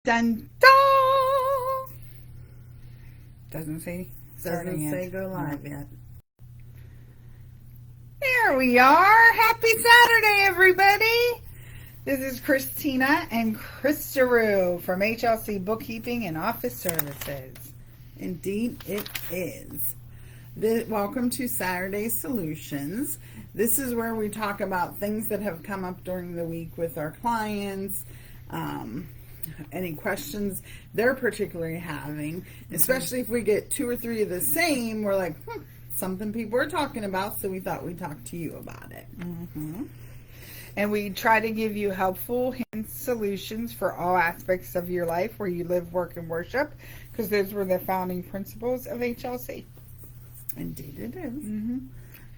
Dun dun! Doesn't say go live yet. There we are. Happy Saturday, everybody. This is Christina and Christaroo from HLC Bookkeeping and Office Services. Indeed, it is. Welcome to Saturday Solutions. This is where we talk about things that have come up during the week with our clients, any questions they're particularly having, especially if we get two or three of the same. We're like, something people are talking about, so we thought we'd talk to you about it. And we try to give you helpful hints, solutions for all aspects of your life where you live, work, and worship, because those were the founding principles of HLC. Indeed it is.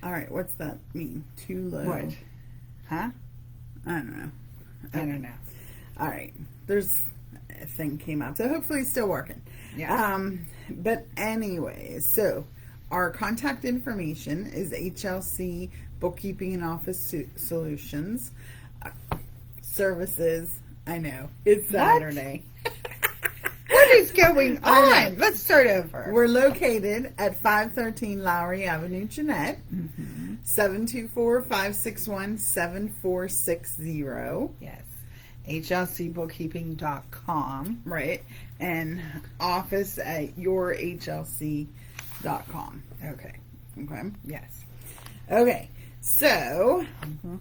All right, what's that mean? Too low? What? Huh? I don't know. I don't know. All right, there's a thing came out, so hopefully it's still working. Yeah. But anyways, so our contact information is HLC Bookkeeping and Office Solutions Services. I know, it's Saturday. What is going on? Let's start over. We're located at 513 Lowry Avenue, Jeanette, 724-561-7460. Yes. HLCbookkeeping.com. Right. And office at yourhlc.com. Okay. Okay. Yes. Okay. So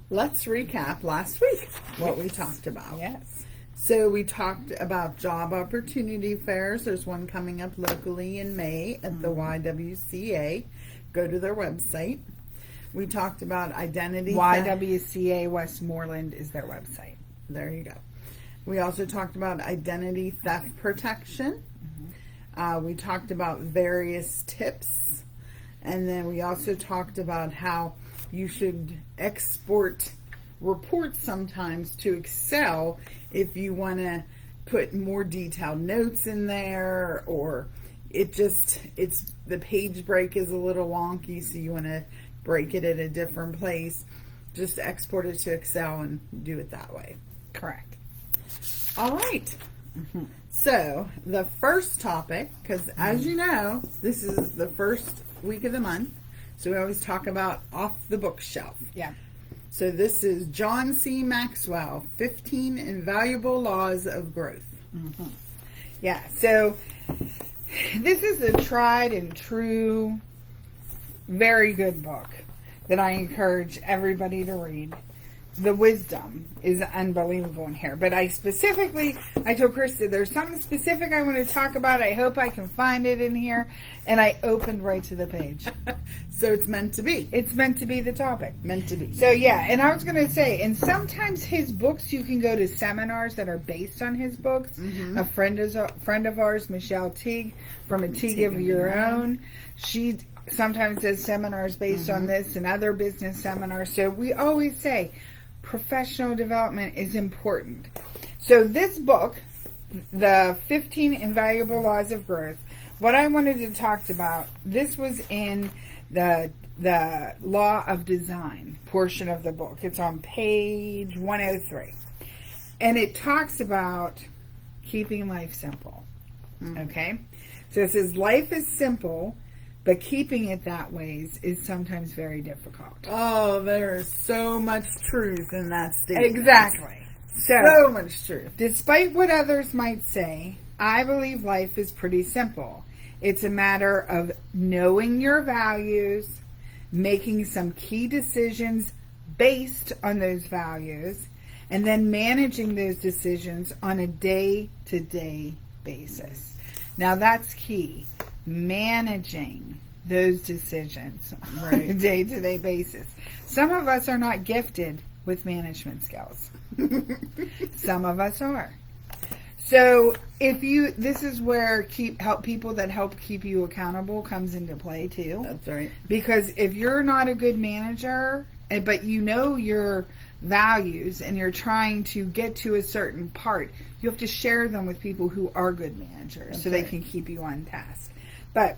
let's recap last week what we talked about. Yes. So we talked about job opportunity fairs. There's one coming up locally in May at the YWCA. Go to their website. We talked about identity YWCA Westmoreland is their website. There you go. We also talked about identity theft protection. We talked about various tips. And then we also talked about how you should export reports sometimes to Excel if you want to put more detailed notes in there, or it's the page break is a little wonky, so you want to break it at a different place. Just export it to Excel and do it that way. Correct. All right. So the first topic, because as you know, this is the first week of the month, so we always talk about off the bookshelf. Yeah. So this is John C. Maxwell, 15 Invaluable Laws of Growth. Yeah. So this is a tried and true, very good book that I encourage everybody to read. The wisdom is unbelievable in here. But I told Krista, there's something specific I want to talk about. I hope I can find it in here. And I opened right to the page. So it's meant to be. It's meant to be the topic. Meant to be. So yeah, and I was going to say, and sometimes his books, you can go to seminars that are based on his books. A friend of ours, Michelle Teague, from A Teague of Your Own, she sometimes does seminars based on this and other business seminars. So we always say, professional development is important. So this book, the 15 Invaluable Laws of Growth, what I wanted to talk about, this was in the Law of Design portion of the book. It's on page 103. And it talks about keeping life simple. Okay? So it says, life is simple, but keeping it that way is sometimes very difficult. Oh, there is so much truth in that statement. Exactly. So much truth. Despite what others might say, I believe life is pretty simple. It's a matter of knowing your values, making some key decisions based on those values, and then managing those decisions on a day-to-day basis. Now that's key. Managing those decisions on a day-to-day basis. Some of us are not gifted with management skills. Some of us are. So this is where people that help keep you accountable comes into play too. That's right. Because if you're not a good manager, but you know your values and you're trying to get to a certain part, you have to share them with people who are good managers. They can keep you on task. But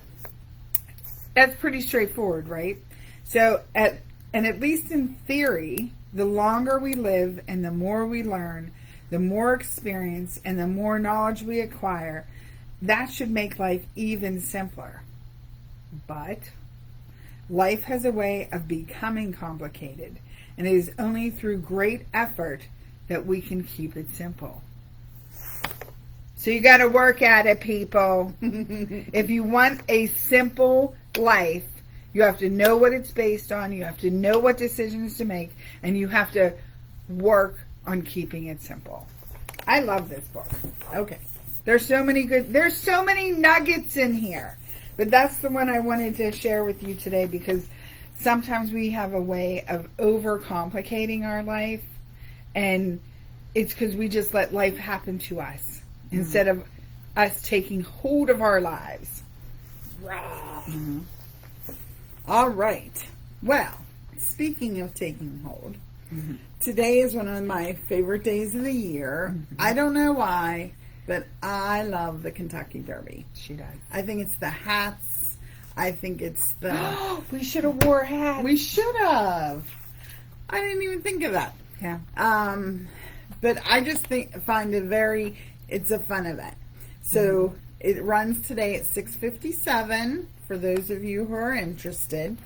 that's pretty straightforward, right? So at least in theory, the longer we live and the more we learn, the more experience and the more knowledge we acquire, that should make life even simpler. But life has a way of becoming complicated, and it is only through great effort that we can keep it simple. So you got to work at it, people. If you want a simple life, you have to know what it's based on, you have to know what decisions to make, and you have to work on keeping it simple. I love this book. Okay. There's so many nuggets in here. But that's the one I wanted to share with you today, because sometimes we have a way of overcomplicating our life, and it's because we just let life happen to us instead of us taking hold of our lives. Mm-hmm. All right. Well, speaking of taking hold, today is one of my favorite days of the year. I don't know why, but I love the Kentucky Derby. She does. I think it's the hats. I think it's the... We should have wore hats. We should have. I didn't even think of that. Yeah. But I just find it it's a fun event. So it runs today at 6:57 for those of you who are interested.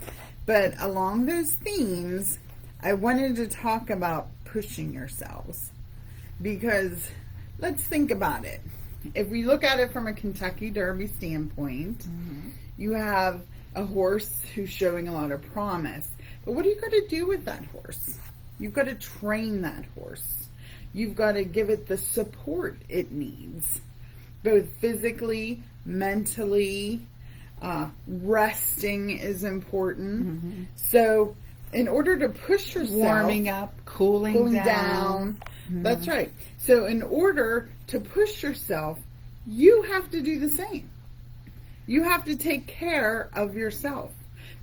But along those themes, I wanted to talk about pushing yourselves, because let's think about it. If we look at it from a Kentucky Derby standpoint, you have a horse who's showing a lot of promise. But what are you going to do with that horse? You've got to train that horse. You've got to give it the support it needs, both physically, mentally. Resting is important. So in order to push yourself, warming up, cooling down. That's right. So in order to push yourself, you have to do the same. You have to take care of yourself,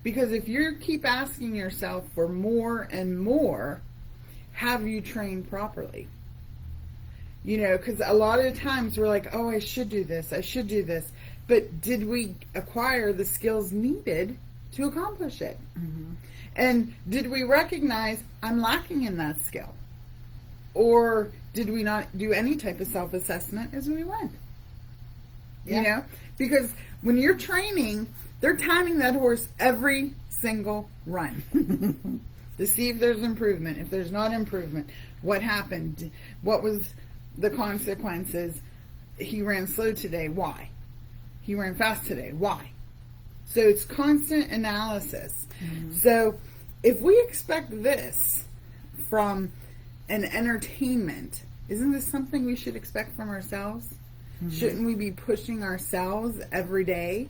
because if you keep asking yourself for more and more, have you trained properly? You know, because a lot of times we're like, oh, I should do this, but did we acquire the skills needed to accomplish it? And did we recognize I'm lacking in that skill? Or did we not do any type of self-assessment as we went? You know? Because when you're training, they're timing that horse every single run to see if there's improvement. If there's not improvement, what happened? What was the consequences? He ran slow today. Why? He ran fast today. Why? So it's constant analysis. So if we expect this from an entertainment, isn't this something we should expect from ourselves? Shouldn't we be pushing ourselves every day,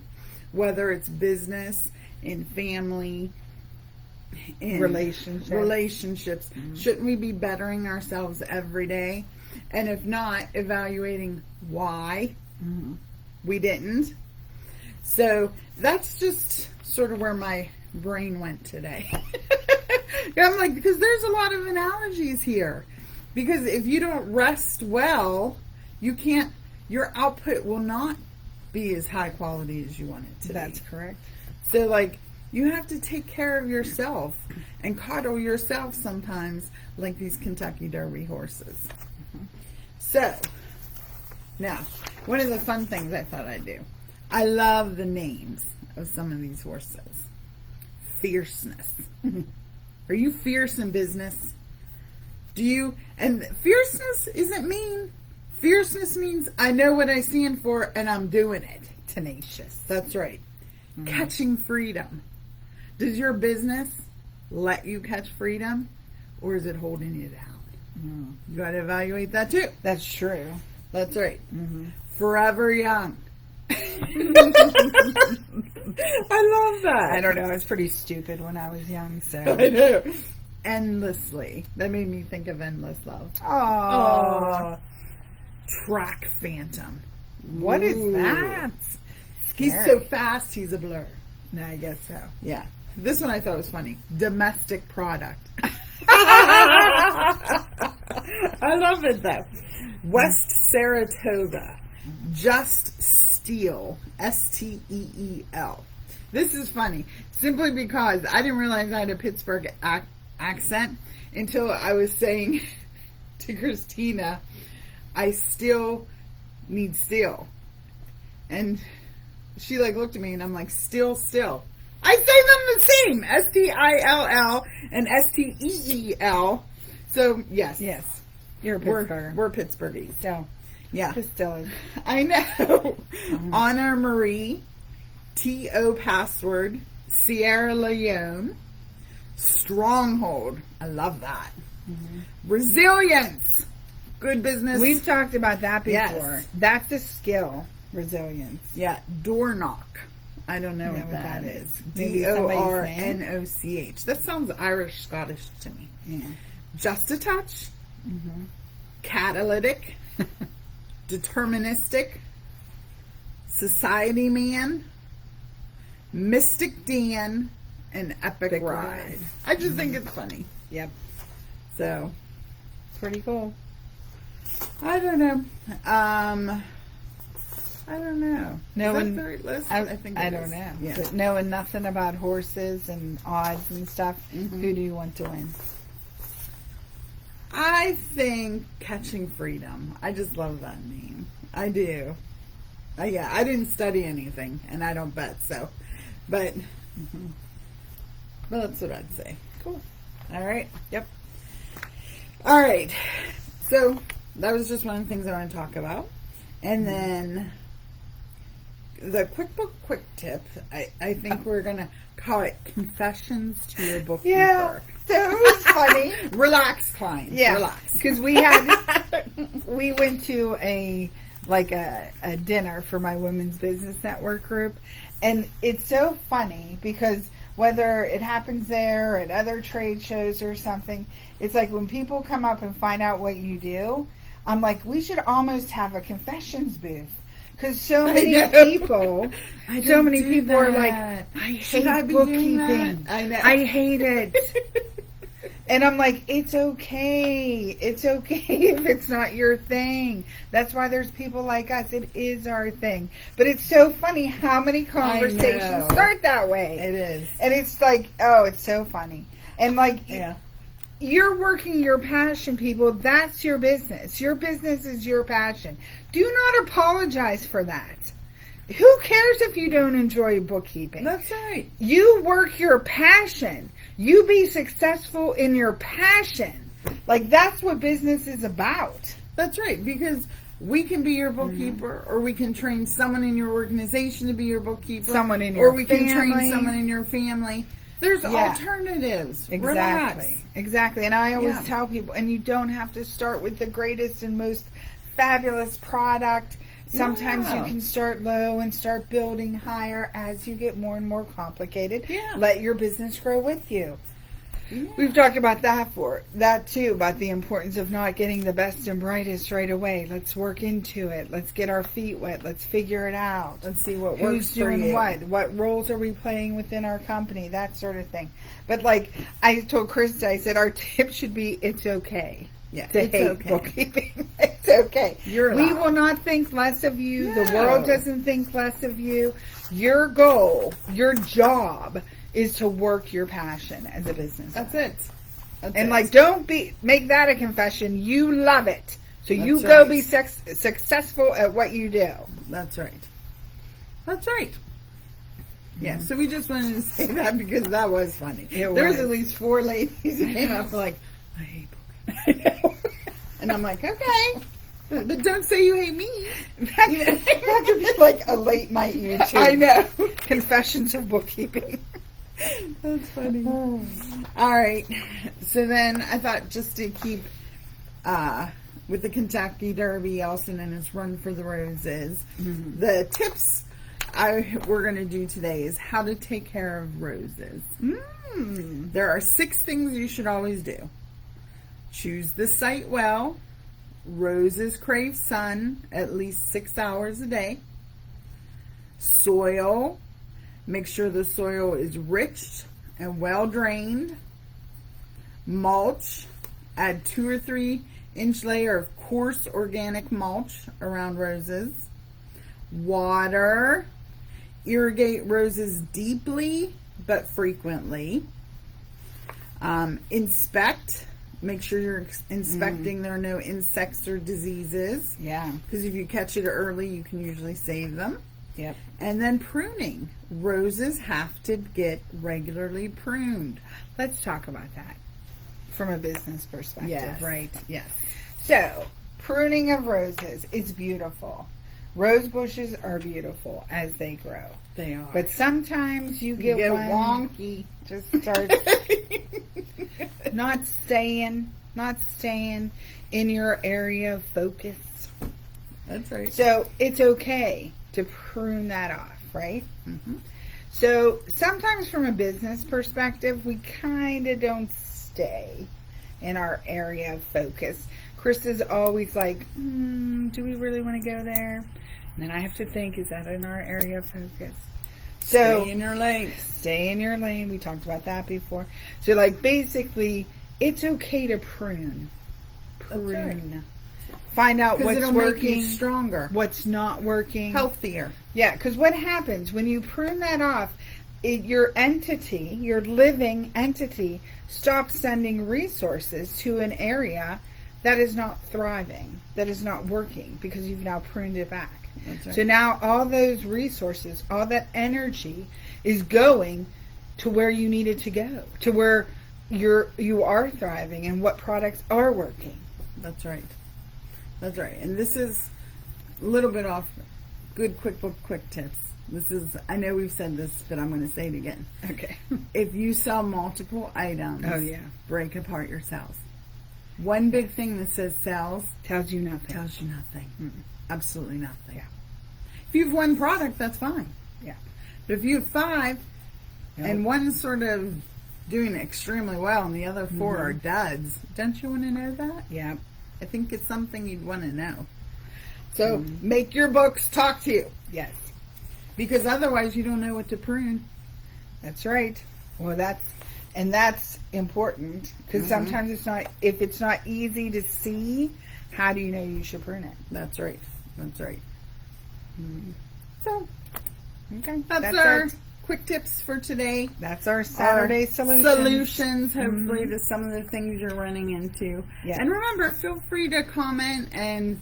whether it's business, in family, in relationships? Shouldn't we be bettering ourselves every day? And if not, evaluating why we didn't. So that's just sort of where my brain went today. I'm like, because there's a lot of analogies here. Because if you don't rest well, your output will not be as high quality as you want it to be. That's correct. So, like, you have to take care of yourself and coddle yourself sometimes, like these Kentucky Derby horses. So, now, one of the fun things I thought I'd do. I love the names of some of these horses. Fierceness. Are you fierce in business? And fierceness isn't mean. Fierceness means I know what I stand for and I'm doing it. Tenacious. That's right. Catching freedom. Does your business let you catch freedom, or is it holding you down? You got to evaluate that too. That's true. That's right. Forever young. I love that. I don't know. I was pretty stupid when I was young, so. I know. Endlessly. That made me think of Endless Love. Oh. Track Phantom. What is that? He's so fast, he's a blur. No, I guess so. Yeah. This one I thought was funny. Domestic Product. I love it though. West Saratoga. Just Steel. Steel. This is funny. Simply because I didn't realize I had a Pittsburgh accent until I was saying to Christina, I still need steel. And she like looked at me and I'm like, still. I say them the same, S-T-I-L-L and S-T-E-E-L. So yes. Yes. You're a Pittsburgher. We're Pittsburghies. So, Yeah. Distillery. I know. Honor Marie, T.O. Password, Sierra Leone, Stronghold. I love that. Resilience. Good business. We've talked about that before. Yes. That's a skill. Resilience. Yeah, door knock. I don't know what that is. Maybe somebody's D-O-R-N-O-C-H. That sounds Irish Scottish to me. Yeah. Just a touch. Catalytic. Deterministic. Society man. Mystic Dan. And epic ride. I just think it's funny. Yep. So, It's pretty cool. I don't know. I don't know. No Is that one- the right list? I think I it don't is. know. Yeah. But knowing nothing about horses and odds and stuff, who do you want to win? I think Catching Freedom. I just love that name. I do. Yeah, I didn't study anything, and I don't bet, so. But that's what I'd say. Cool. All right. Yep. All right. So that was just one of the things I want to talk about. And then the QuickBook Quick Tip, I think we're going to call it Confessions to Your Bookkeeper. Yeah. So it was funny. Relax, client. Yeah. Relax. Because we went to a dinner for my Women's Business Network group. And it's so funny because whether it happens there or at other trade shows or something, it's like when people come up and find out what you do, I'm like, we should almost have a confessions booth. Because so many people are like, I hate bookkeeping. I know. I hate it. And I'm like, it's okay. It's okay if it's not your thing. That's why there's people like us. It is our thing. But it's so funny how many conversations start that way. It is. And it's like, oh, it's so funny. And like, Yeah. you're working your passion, people. That's your business. Your business is your passion. Do not apologize for that. Who cares if you don't enjoy bookkeeping? That's right. You work your passion. You be successful in your passion. Like, that's what business is about. That's right, because we can be your bookkeeper, or we can train someone in your organization to be your bookkeeper. Someone in your Or we can family. train someone in your family. There's alternatives. Exactly. Relax. Exactly. And I always tell people, and you don't have to start with the greatest and most fabulous product. Sometimes you can start low and start building higher as you get more and more complicated. Yeah. Let your business grow with you. Yeah. We've talked about that too, about the importance of not getting the best and brightest right away. Let's work into it. Let's get our feet wet. Let's figure it out. Let's see what Who's works for doing you. what roles are we playing within our company, that sort of thing. But like I told Krista, I said our tip should be, it's okay. Yeah, To it's hate okay. bookkeeping. It's okay. You're we allowed. will not think less of you. No. The world doesn't think less of you. Your goal, your job is to work your passion as a business. That's it. And like, don't make that a confession. You love it. So you That's go right. be successful at what you do. That's right. That's right. Yeah, so we just wanted to say that because that was funny. There was at least 4 ladies who came up like, I hate bookkeeping. And I'm like, okay. But don't say you hate me. That could be like a late night YouTube. I know. Confessions of bookkeeping. That's funny. All right. So then I thought just to keep with the Kentucky Derby, also known as Run for the Roses, the tips we're going to do today is how to take care of roses. There are 6 things you should always do. Choose the site well. Roses crave sun at least 6 hours a day. Soil. Make sure the soil is rich and well drained. Mulch. Add 2 or 3 inch layer of coarse organic mulch around roses. Water. Irrigate roses deeply but frequently. Inspect Make sure you're inspecting there are no insects or diseases. Yeah. Because if you catch it early, you can usually save them. Yep. And then pruning. Roses have to get regularly pruned. Let's talk about that from a business perspective, Yes. right? Yes. So, pruning of roses is beautiful. Rose bushes are beautiful as they grow. They are. But sometimes you get one wonky. just starts not staying in your area of focus. That's right. So it's okay to prune that off, right? Mm-hmm. So sometimes from a business perspective, we kind of don't stay in our area of focus. Chris is always like, do we really want to go there? And then I have to think, is that in our area of focus? So Stay in your lane. Stay in your lane. We talked about that before. So like basically, it's okay to prune. Prune. Right. Find out what's it'll working, make you stronger, what's not working. healthier. Yeah, because what happens when you prune that off, your entity, your living entity, stops sending resources to an area that is not thriving, that is not working, because you've now pruned it back. That's right. So now all those resources, all that energy is going to where you need it to go, to where you are thriving and what products are working. That's right. That's right. And this is a little bit off good QuickBooks Quick Tips. This is, I know we've said this, but I'm going to say it again. Okay. If you sell multiple items, Oh, yeah. break apart your sales. One big thing that says sales Tells you nothing. tells you nothing. Absolutely nothing. Yeah. If you have one product, that's fine. Yeah. But if you have five, Yep. and one's sort of doing extremely well and the other four are duds, don't you want to know that? Yeah. I think it's something you'd want to know. So, Make your books talk to you, yes. because otherwise you don't know what to prune. That's right. Well, that's important because sometimes if it's not easy to see, how do you know you should prune it? That's right. That's right. So Okay, that's our quick tips for today. That's our Saturday Our solutions. hopefully, to some of the things you're running into. Yeah. And remember, feel free to comment and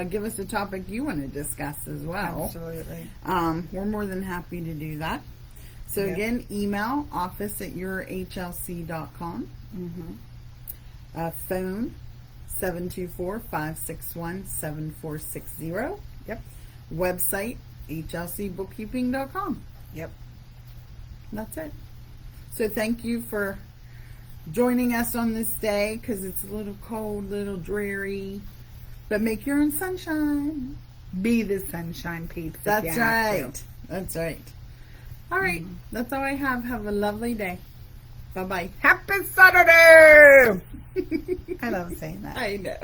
give us a topic you want to discuss as well. Absolutely. We're more than happy to do that. So Yeah. again, email office@yourhlc.com. Phone 724-561-7460. Yep. Website hlcbookkeeping.com. Yep. That's it. So thank you for joining us on this day, because it's a little cold, a little dreary, but make your own sunshine. Be the sunshine peeps. if That's you have to. right. That's right. All right. That's all I have. Have a lovely day. Bye-bye. Happy Saturday! I love saying that. I know.